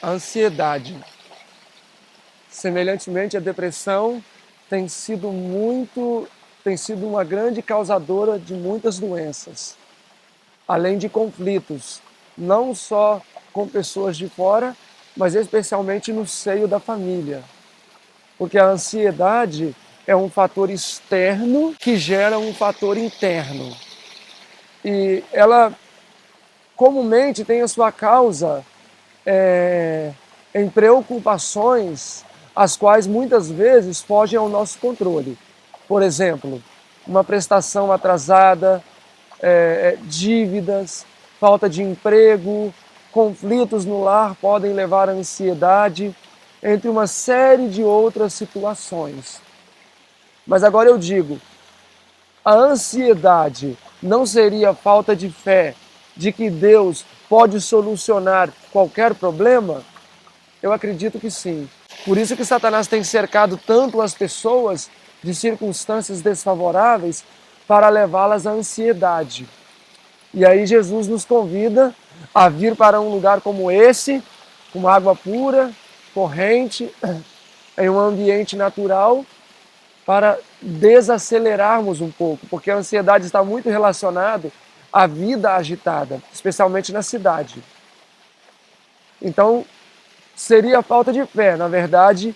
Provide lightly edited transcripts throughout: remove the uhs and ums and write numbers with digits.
A ansiedade, semelhantemente à depressão, tem sido uma grande causadora de muitas doenças, além de conflitos, não só com pessoas de fora, mas especialmente no seio da família. Porque a ansiedade é um fator externo que gera um fator interno. E ela comumente tem a sua causa em preocupações as quais muitas vezes fogem ao nosso controle. Por exemplo, uma prestação atrasada, dívidas, falta de emprego, conflitos no lar podem levar à ansiedade, entre uma série de outras situações. Mas agora eu digo, a ansiedade não seria falta de fé de que Deus pode solucionar qualquer problema? Eu acredito que sim. Por isso que Satanás tem cercado tanto as pessoas de circunstâncias desfavoráveis para levá-las à ansiedade. E aí Jesus nos convida a vir para um lugar como esse, com água pura, corrente, em um ambiente natural, para desacelerarmos um pouco, porque a ansiedade está muito relacionada à vida agitada, especialmente na cidade. Então, seria falta de fé, na verdade,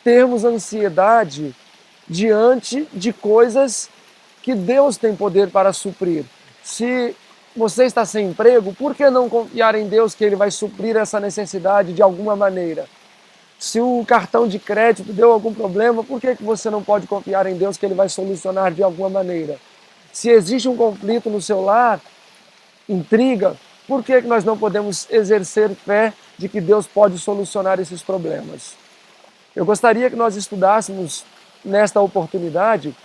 termos ansiedade diante de coisas que Deus tem poder para suprir. Se você está sem emprego, por que não confiar em Deus que Ele vai suprir essa necessidade de alguma maneira? Se o cartão de crédito deu algum problema, por que você não pode confiar em Deus que Ele vai solucionar de alguma maneira? Se existe um conflito no seu lar, intriga, por que nós não podemos exercer fé de que Deus pode solucionar esses problemas? Eu gostaria que nós estudássemos, nesta oportunidade,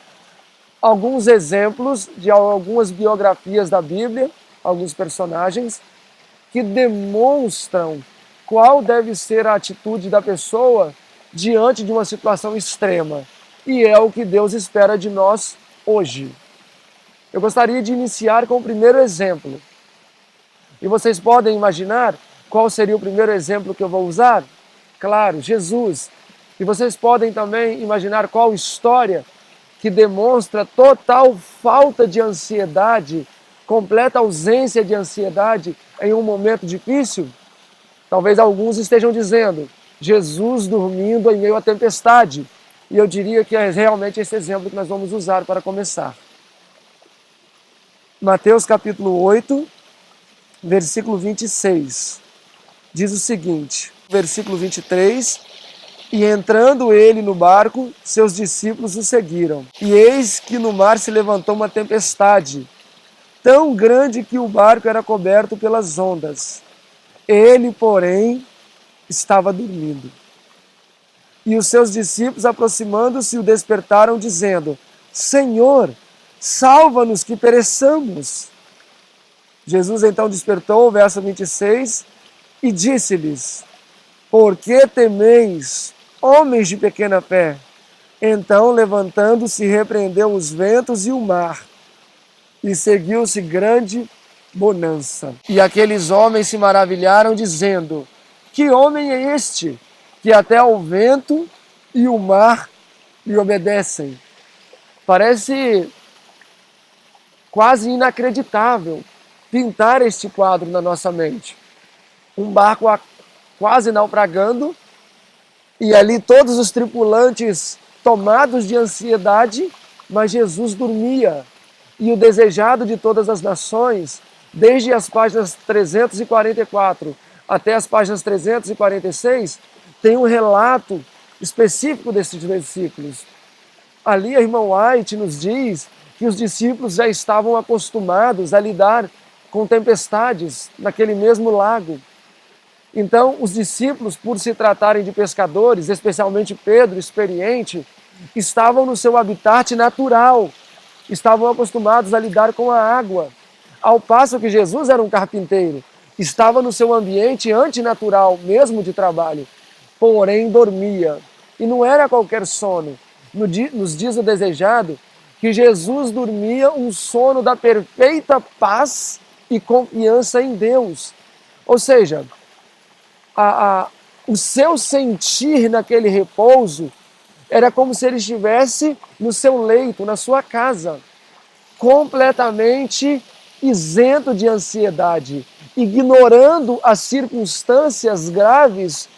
alguns exemplos de algumas biografias da Bíblia, alguns personagens, que demonstram qual deve ser a atitude da pessoa diante de uma situação extrema. E é o que Deus espera de nós hoje. Eu gostaria de iniciar com o primeiro exemplo. E vocês podem imaginar qual seria o primeiro exemplo que eu vou usar? Claro, Jesus. E vocês podem também imaginar qual história que demonstra total falta de ansiedade, completa ausência de ansiedade em um momento difícil? Talvez alguns estejam dizendo, Jesus dormindo em meio à tempestade. E eu diria que é realmente esse exemplo que nós vamos usar para começar. Mateus capítulo 8, versículo 26. Diz o seguinte, versículo 23, e entrando ele no barco, seus discípulos o seguiram. E eis que no mar se levantou uma tempestade, tão grande que o barco era coberto pelas ondas. Ele, porém, estava dormindo. E os seus discípulos, aproximando-se, o despertaram, dizendo, Senhor, salva-nos que pereçamos. Jesus então despertou, verso 26, e disse-lhes, por que temeis, homens de pequena fé? Então, levantando-se, repreendeu os ventos e o mar, e seguiu-se grande bonança. E aqueles homens se maravilharam, dizendo, que homem é este, que até o vento e o mar lhe obedecem? Parece quase inacreditável pintar este quadro na nossa mente. Um barco quase naufragando, e ali todos os tripulantes tomados de ansiedade, mas Jesus dormia. E o desejado de todas as nações, desde as páginas 344 até as páginas 346, tem um relato específico desses versículos. Ali a irmã White nos diz que os discípulos já estavam acostumados a lidar com tempestades naquele mesmo lago. Então, os discípulos, por se tratarem de pescadores, especialmente Pedro, experiente, estavam no seu habitat natural, estavam acostumados a lidar com a água. Ao passo que Jesus era um carpinteiro, estava no seu ambiente antinatural, mesmo de trabalho, porém dormia. E não era qualquer sono. Nos diz o desejado que Jesus dormia um sono da perfeita paz e confiança em Deus. Ou seja, O seu sentir naquele repouso era como se ele estivesse no seu leito, na sua casa, completamente isento de ansiedade, ignorando as circunstâncias graves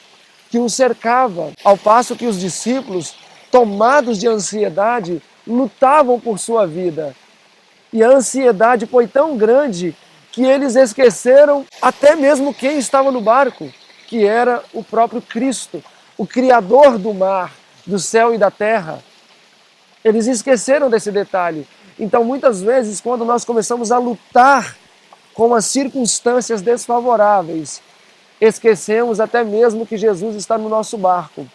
que o cercava, ao passo que os discípulos, tomados de ansiedade, lutavam por sua vida. E a ansiedade foi tão grande que eles esqueceram até mesmo quem estava no barco, que era o próprio Cristo, o Criador do mar, do céu e da terra. Eles esqueceram desse detalhe. Então, muitas vezes, quando nós começamos a lutar com as circunstâncias desfavoráveis, esquecemos até mesmo que Jesus está no nosso barco.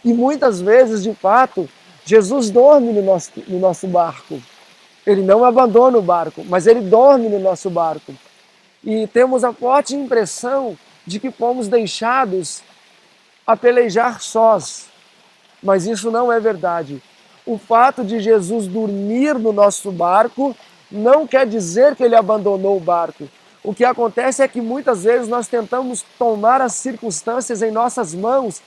E muitas vezes, de fato, Jesus dorme no nosso barco. Ele não abandona o barco, mas ele dorme no nosso barco. E temos a forte impressão de que fomos deixados a pelejar sós. Mas isso não é verdade. O fato de Jesus dormir no nosso barco não quer dizer que ele abandonou o barco. O que acontece é que muitas vezes nós tentamos tomar as circunstâncias em nossas mãos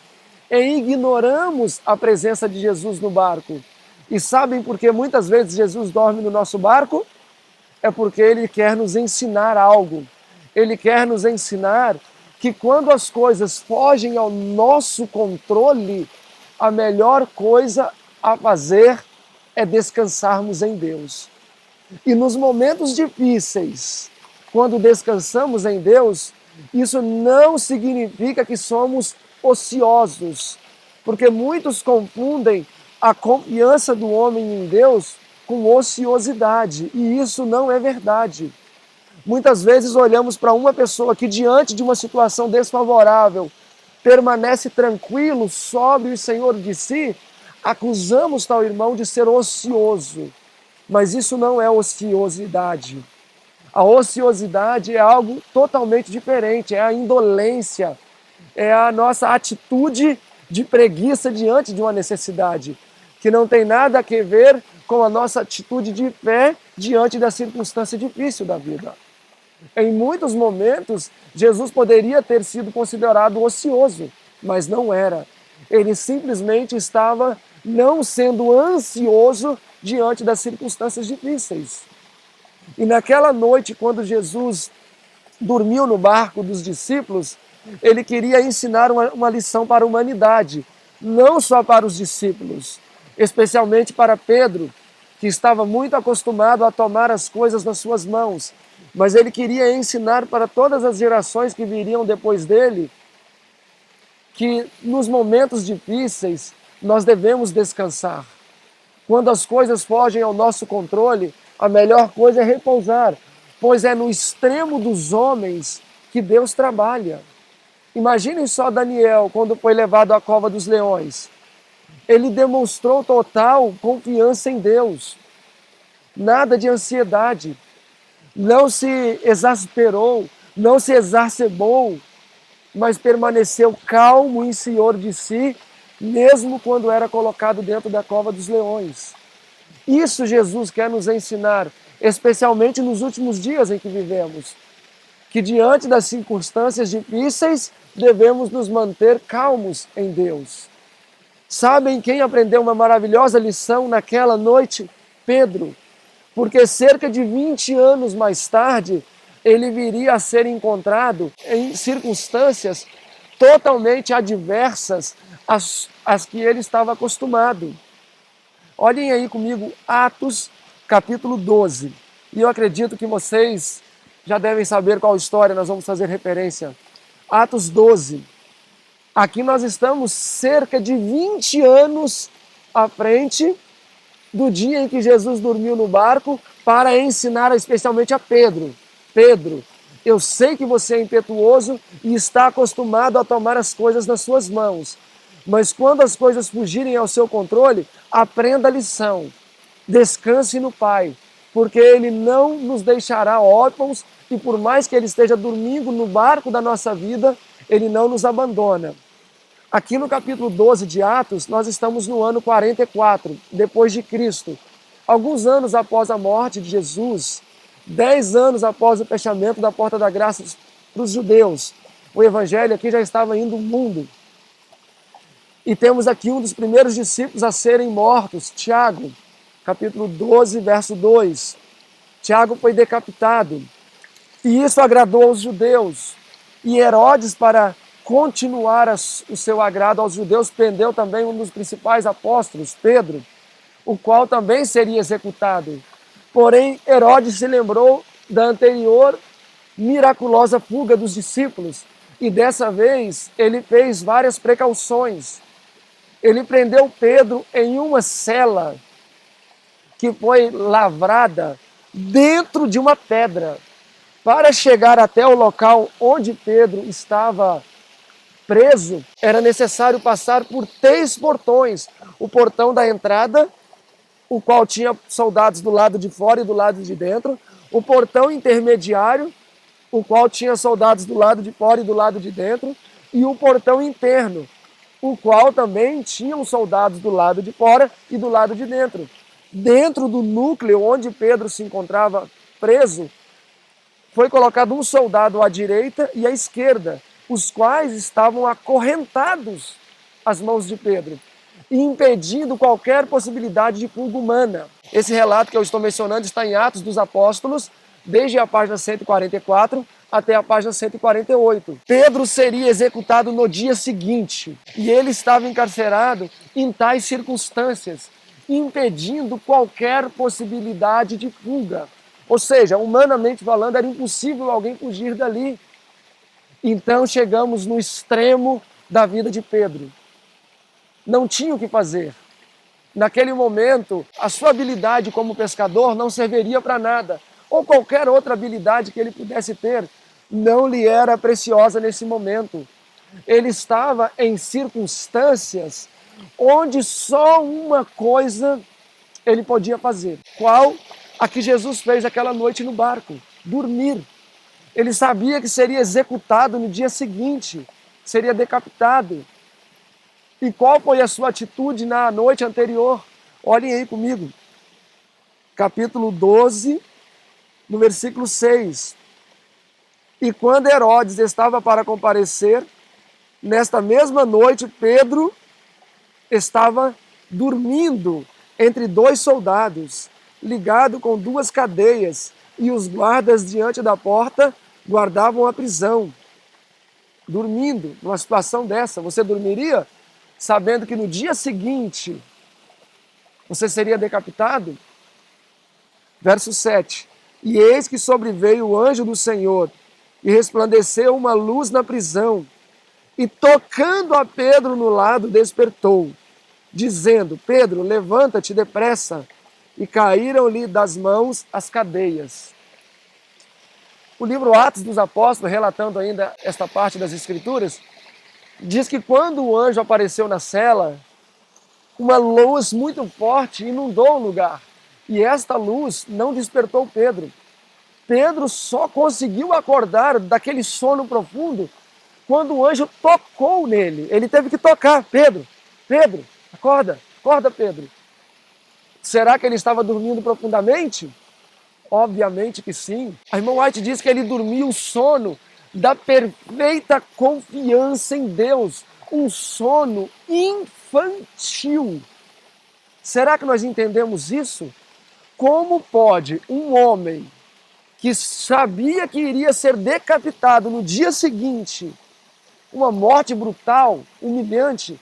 e ignoramos a presença de Jesus no barco. E sabem por que muitas vezes Jesus dorme no nosso barco? É porque ele quer nos ensinar algo. Ele quer nos ensinar que quando as coisas fogem ao nosso controle, a melhor coisa a fazer é descansarmos em Deus. E nos momentos difíceis, quando descansamos em Deus, isso não significa que somos ociosos, porque muitos confundem a confiança do homem em Deus com ociosidade, e isso não é verdade. Muitas vezes olhamos para uma pessoa que, diante de uma situação desfavorável, permanece tranquilo, sóbrio e senhor de si, acusamos tal irmão de ser ocioso. Mas isso não é ociosidade. A ociosidade é algo totalmente diferente, é a indolência, é a nossa atitude de preguiça diante de uma necessidade, que não tem nada a ver com a nossa atitude de fé diante da circunstância difícil da vida. Em muitos momentos, Jesus poderia ter sido considerado ocioso, mas não era. Ele simplesmente estava não sendo ansioso diante das circunstâncias difíceis. E naquela noite, quando Jesus dormiu no barco dos discípulos, ele queria ensinar uma lição para a humanidade, não só para os discípulos, especialmente para Pedro, que estava muito acostumado a tomar as coisas nas suas mãos, mas ele queria ensinar para todas as gerações que viriam depois dele que nos momentos difíceis nós devemos descansar. Quando as coisas fogem ao nosso controle, a melhor coisa é repousar, pois é no extremo dos homens que Deus trabalha. Imaginem só Daniel, quando foi levado à cova dos leões. Ele demonstrou total confiança em Deus. Nada de ansiedade. Não se exasperou, não se exacerbou, mas permaneceu calmo e senhor de si, mesmo quando era colocado dentro da cova dos leões. Isso Jesus quer nos ensinar, especialmente nos últimos dias em que vivemos, que diante das circunstâncias difíceis, devemos nos manter calmos em Deus. Sabem quem aprendeu uma maravilhosa lição naquela noite? Pedro. Porque cerca de 20 anos mais tarde, ele viria a ser encontrado em circunstâncias totalmente adversas às que ele estava acostumado. Olhem aí comigo Atos capítulo 12. E eu acredito que vocês já devem saber qual história nós vamos fazer referência. Atos 12. Aqui nós estamos cerca de 20 anos à frente do dia em que Jesus dormiu no barco para ensinar especialmente a Pedro. Pedro, eu sei que você é impetuoso e está acostumado a tomar as coisas nas suas mãos, mas quando as coisas fugirem ao seu controle, aprenda a lição. Descanse no Pai, porque Ele não nos deixará órfãos e por mais que Ele esteja dormindo no barco da nossa vida, Ele não nos abandona. Aqui no capítulo 12 de Atos, nós estamos no ano 44, depois de Cristo. Alguns anos após a morte de Jesus, 10 anos após o fechamento da porta da graça para os judeus. O evangelho aqui já estava indo ao mundo. E temos aqui um dos primeiros discípulos a serem mortos, Tiago, capítulo 12, verso 2. Tiago foi decapitado. E isso agradou aos judeus. E Herodes, para continuar o seu agrado aos judeus, prendeu também um dos principais apóstolos, Pedro, o qual também seria executado. Porém, Herodes se lembrou da anterior miraculosa fuga dos discípulos, e dessa vez ele fez várias precauções. Ele prendeu Pedro em uma cela que foi lavrada dentro de uma pedra. Para chegar até o local onde Pedro estava preso, era necessário passar por 3 portões. O portão da entrada, o qual tinha soldados do lado de fora e do lado de dentro. O portão intermediário, o qual tinha soldados do lado de fora e do lado de dentro. E o portão interno, o qual também tinha soldados do lado de fora e do lado de dentro. Dentro do núcleo onde Pedro se encontrava preso, foi colocado um soldado à direita e à esquerda, os quais estavam acorrentados às mãos de Pedro, impedindo qualquer possibilidade de fuga humana. Esse relato que eu estou mencionando está em Atos dos Apóstolos, desde a página 144 até a página 148. Pedro seria executado no dia seguinte, e ele estava encarcerado em tais circunstâncias, impedindo qualquer possibilidade de fuga. Ou seja, humanamente falando, era impossível alguém fugir dali. Então chegamos no extremo da vida de Pedro. Não tinha o que fazer. Naquele momento, a sua habilidade como pescador não serviria para nada, ou qualquer outra habilidade que ele pudesse ter, não lhe era preciosa nesse momento. Ele estava em circunstâncias onde só uma coisa ele podia fazer. Qual? A que Jesus fez aquela noite no barco: dormir. Ele sabia que seria executado no dia seguinte, seria decapitado. E qual foi a sua atitude na noite anterior? Olhem aí comigo. Capítulo 12, no versículo 6. E quando Herodes estava para comparecer, nesta mesma noite, Pedro estava dormindo entre 2 soldados, ligado com 2 cadeias, e os guardas diante da porta guardavam a prisão. Dormindo, numa situação dessa, você dormiria sabendo que no dia seguinte você seria decapitado? Verso 7. E eis que sobreveio o anjo do Senhor, e resplandeceu uma luz na prisão, e tocando a Pedro no lado, despertou, dizendo: Pedro, levanta-te depressa. E caíram-lhe das mãos as cadeias. O livro Atos dos Apóstolos, relatando ainda esta parte das Escrituras, diz que quando o anjo apareceu na cela, uma luz muito forte inundou o lugar. E esta luz não despertou Pedro. Pedro só conseguiu acordar daquele sono profundo quando o anjo tocou nele. Ele teve que tocar: Pedro, Pedro, acorda, acorda, Pedro. Será que ele estava dormindo profundamente? Obviamente que sim. A irmã White diz que ele dormiu o sono da perfeita confiança em Deus, um sono infantil. Será que nós entendemos isso? Como pode um homem que sabia que iria ser decapitado no dia seguinte, uma morte brutal, humilhante,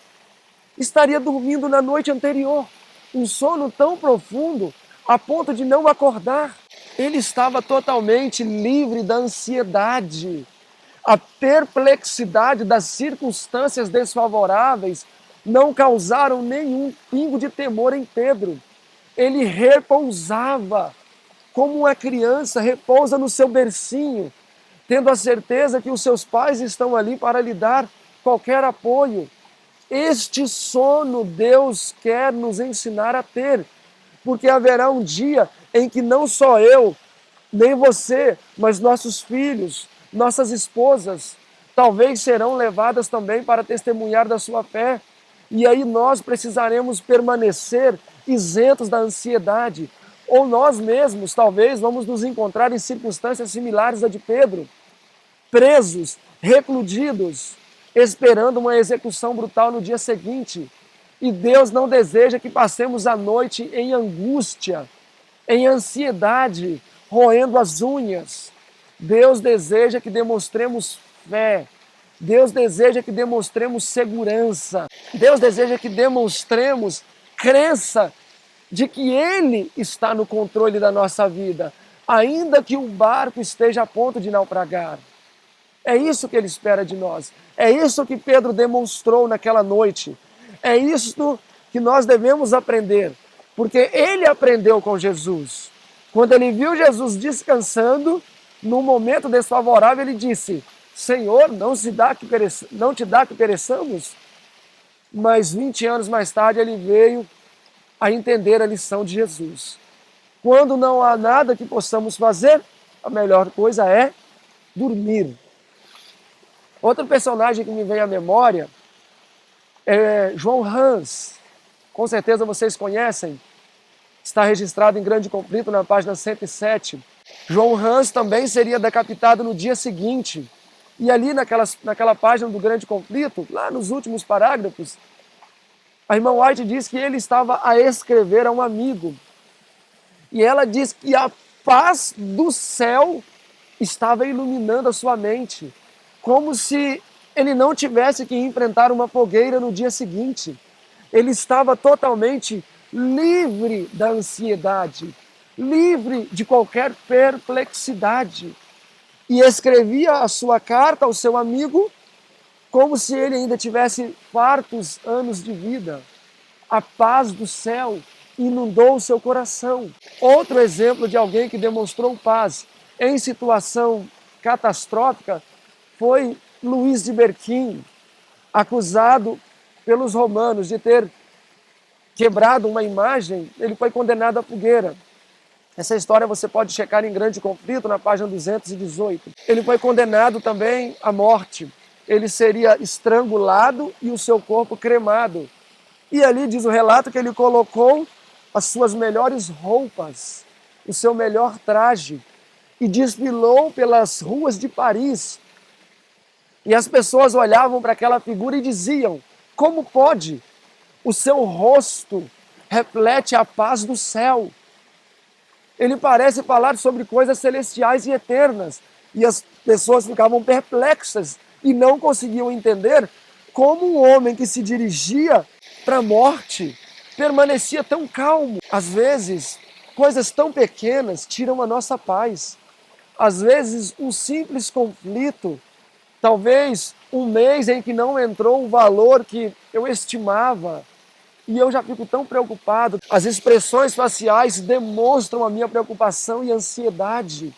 estaria dormindo na noite anterior? Um sono tão profundo a ponto de não acordar. Ele estava totalmente livre da ansiedade. A perplexidade das circunstâncias desfavoráveis não causaram nenhum pingo de temor em Pedro. Ele repousava, como uma criança repousa no seu bercinho, tendo a certeza que os seus pais estão ali para lhe dar qualquer apoio. Este sono Deus quer nos ensinar a ter, porque haverá um dia em que não só eu, nem você, mas nossos filhos, nossas esposas, talvez serão levadas também para testemunhar da sua fé. E aí nós precisaremos permanecer isentos da ansiedade. Ou nós mesmos, talvez, vamos nos encontrar em circunstâncias similares à de Pedro, presos, recludidos, esperando uma execução brutal no dia seguinte. E Deus não deseja que passemos a noite em angústia, em ansiedade, roendo as unhas. Deus deseja que demonstremos fé. Deus deseja que demonstremos segurança. Deus deseja que demonstremos crença de que Ele está no controle da nossa vida, ainda que o barco esteja a ponto de naufragar. É isso que Ele espera de nós. É isso que Pedro demonstrou naquela noite. É isso que nós devemos aprender, porque ele aprendeu com Jesus. Quando ele viu Jesus descansando, num momento desfavorável, ele disse: Senhor, não te dá que pereçamos? Mas 20 anos mais tarde ele veio a entender a lição de Jesus. Quando não há nada que possamos fazer, a melhor coisa é dormir. Outro personagem que me vem à memória é João Hans. Com certeza vocês conhecem. Está registrado em Grande Conflito na página 107. João Hans também seria decapitado no dia seguinte. E ali naquela página do Grande Conflito, lá nos últimos parágrafos, a irmã White diz que ele estava a escrever a um amigo. E ela diz que a paz do céu estava iluminando a sua mente, como se ele não tivesse que enfrentar uma fogueira no dia seguinte. Ele estava totalmente livre da ansiedade, livre de qualquer perplexidade. E escrevia a sua carta ao seu amigo como se ele ainda tivesse fartos anos de vida. A paz do céu inundou o seu coração. Outro exemplo de alguém que demonstrou paz em situação catastrófica foi Luís de Berquim, acusado pelos romanos de ter quebrado uma imagem. Ele foi condenado à fogueira. Essa história você pode checar em Grande Conflito, na página 218. Ele foi condenado também à morte. Ele seria estrangulado e o seu corpo cremado. E ali diz o relato que ele colocou as suas melhores roupas, o seu melhor traje, e desfilou pelas ruas de Paris. E as pessoas olhavam para aquela figura e diziam: como pode? O seu rosto reflete a paz do céu. Ele parece falar sobre coisas celestiais e eternas. E as pessoas ficavam perplexas e não conseguiam entender como um homem que se dirigia para a morte permanecia tão calmo. Às vezes, coisas tão pequenas tiram a nossa paz. Às vezes, um simples conflito, talvez um mês em que não entrou o valor que eu estimava, e eu já fico tão preocupado. As expressões faciais demonstram a minha preocupação e ansiedade.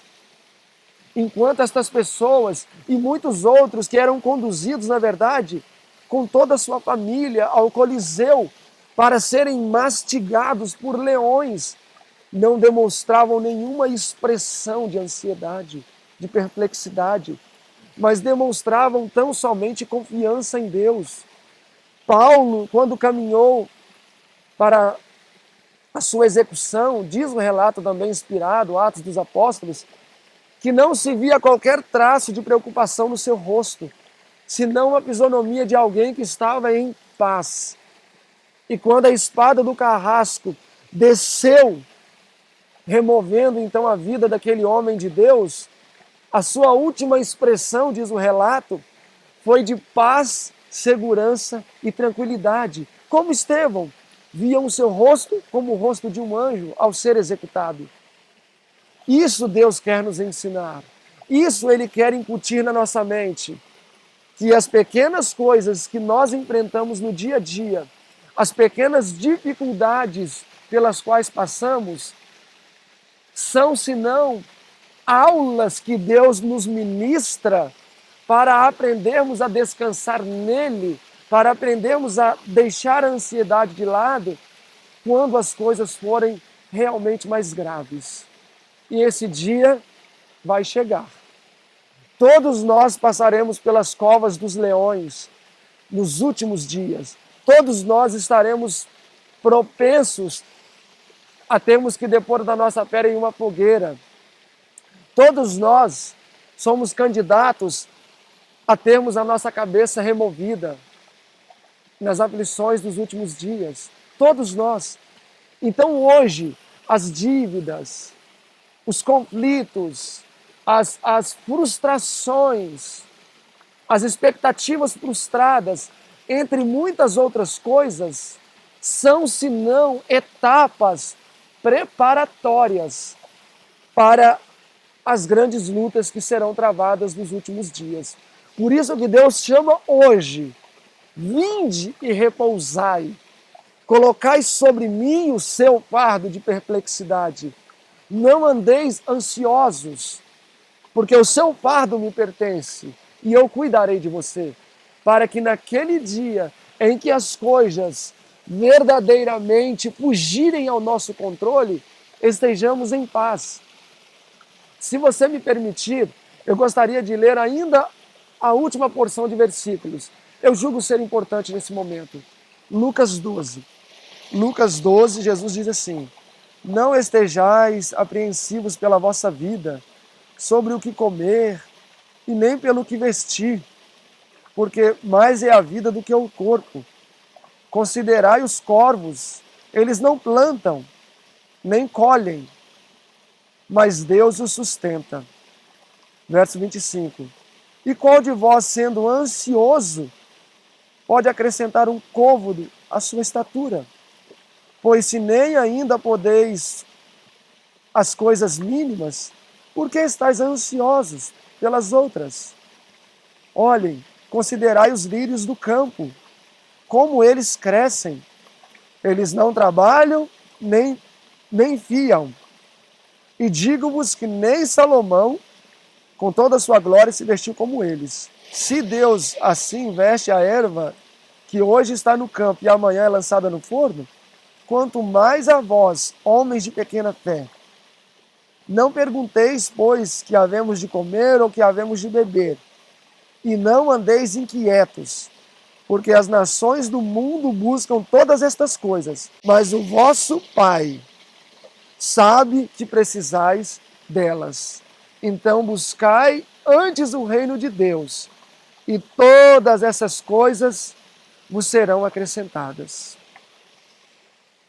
Enquanto estas pessoas e muitos outros que eram conduzidos, na verdade, com toda a sua família ao Coliseu para serem mastigados por leões, não demonstravam nenhuma expressão de ansiedade, de perplexidade, mas demonstravam tão somente confiança em Deus. Paulo, quando caminhou para a sua execução, diz o relato também inspirado, Atos dos Apóstolos, que não se via qualquer traço de preocupação no seu rosto, senão a fisionomia de alguém que estava em paz. E quando a espada do carrasco desceu, removendo então a vida daquele homem de Deus, a sua última expressão, diz o relato, foi de paz, segurança e tranquilidade. Como Estevão, viam o seu rosto como o rosto de um anjo ao ser executado. Isso Deus quer nos ensinar. Isso Ele quer incutir na nossa mente. Que as pequenas coisas que nós enfrentamos no dia a dia, as pequenas dificuldades pelas quais passamos, são senão aulas que Deus nos ministra para aprendermos a descansar nele, para aprendermos a deixar a ansiedade de lado quando as coisas forem realmente mais graves. E esse dia vai chegar. Todos nós passaremos pelas covas dos leões nos últimos dias. Todos nós estaremos propensos a termos que depor da nossa fé em uma fogueira. Todos nós somos candidatos a termos a nossa cabeça removida nas aflições dos últimos dias. Todos nós. Então hoje, as dívidas, os conflitos, as frustrações, as expectativas frustradas, entre muitas outras coisas, são senão etapas preparatórias para as grandes lutas que serão travadas nos últimos dias. Por isso que Deus chama hoje: vinde e repousai, colocai sobre mim o seu fardo de perplexidade. Não andeis ansiosos, porque o seu fardo me pertence e eu cuidarei de você, para que naquele dia em que as coisas verdadeiramente fugirem ao nosso controle, estejamos em paz. Se você me permitir, eu gostaria de ler ainda a última porção de versículos. Eu julgo ser importante nesse momento. Lucas 12. Lucas 12, Jesus diz assim: não estejais apreensivos pela vossa vida, sobre o que comer, e nem pelo que vestir, porque mais é a vida do que o corpo. Considerai os corvos, eles não plantam, nem colhem, mas Deus os sustenta. Verso 25. E qual de vós, sendo ansioso, pode acrescentar um côvado à sua estatura? Pois se nem ainda podeis as coisas mínimas, por que estáis ansiosos pelas outras? Olhem, considerai os lírios do campo, como eles crescem. Eles não trabalham, nem fiam. E digo-vos que nem Salomão, com toda a sua glória, se vestiu como eles. Se Deus assim veste a erva, que hoje está no campo e amanhã é lançada no forno, quanto mais a vós, homens de pequena fé. Não pergunteis, pois, que havemos de comer ou que havemos de beber, e não andeis inquietos, porque as nações do mundo buscam todas estas coisas, mas o vosso Pai sabe que precisais delas. Então buscai antes o reino de Deus, e todas essas coisas vos serão acrescentadas.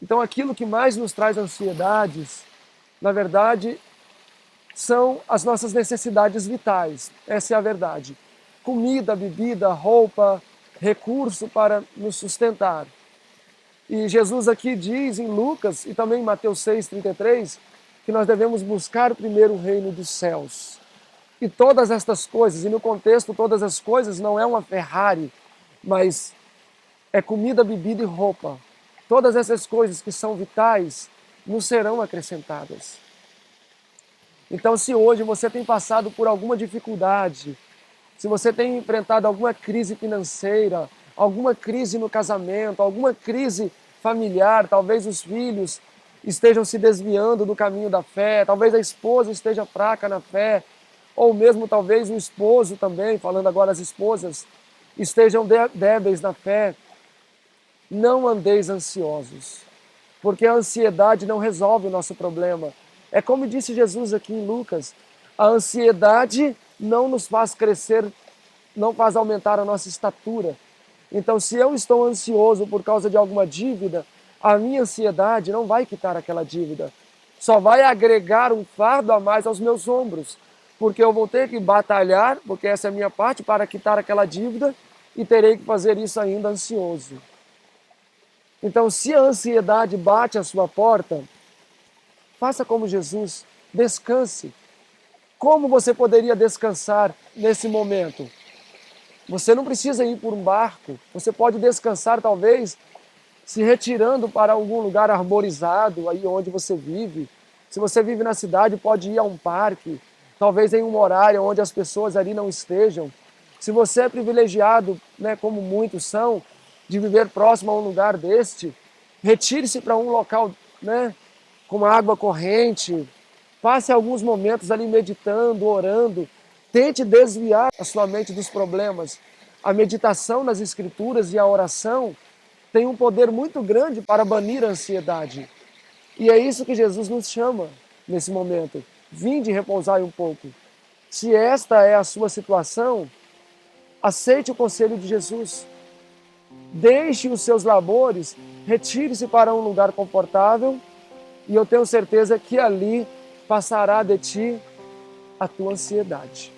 Então aquilo que mais nos traz ansiedades, na verdade, são as nossas necessidades vitais. Essa é a verdade. Comida, bebida, roupa, recurso para nos sustentar. E Jesus aqui diz em Lucas e também em Mateus 6,33, que nós devemos buscar primeiro o reino dos céus. E todas estas coisas, e no contexto todas as coisas, não é uma Ferrari, mas é comida, bebida e roupa. Todas essas coisas que são vitais nos serão acrescentadas. Então, se hoje você tem passado por alguma dificuldade, se você tem enfrentado alguma crise financeira, alguma crise no casamento, alguma crise familiar, talvez os filhos estejam se desviando do caminho da fé, talvez a esposa esteja fraca na fé, ou mesmo talvez o esposo também, falando agora as esposas, estejam débeis na fé, não andeis ansiosos, porque a ansiedade não resolve o nosso problema. É como disse Jesus aqui em Lucas, a ansiedade não nos faz crescer, não faz aumentar a nossa estatura. Então, se eu estou ansioso por causa de alguma dívida, a minha ansiedade não vai quitar aquela dívida. Só vai agregar um fardo a mais aos meus ombros, porque eu vou ter que batalhar, porque essa é a minha parte, para quitar aquela dívida, e terei que fazer isso ainda ansioso. Então, se a ansiedade bate à sua porta, faça como Jesus, descanse. Como você poderia descansar nesse momento? Você não precisa ir por um barco, você pode descansar talvez se retirando para algum lugar arborizado, aí onde você vive. Se você vive na cidade, pode ir a um parque, talvez em um horário onde as pessoas ali não estejam. Se você é privilegiado, né, como muitos são, de viver próximo a um lugar deste, retire-se para um local, né, com água corrente, passe alguns momentos ali meditando, orando, tente desviar a sua mente dos problemas. A meditação nas Escrituras e a oração tem um poder muito grande para banir a ansiedade. E é isso que Jesus nos chama nesse momento. Vinde e repousai um pouco. Se esta é a sua situação, Aceite o conselho de Jesus. Deixe os seus labores, retire-se para um lugar confortável e eu tenho certeza que ali passará de ti a tua ansiedade.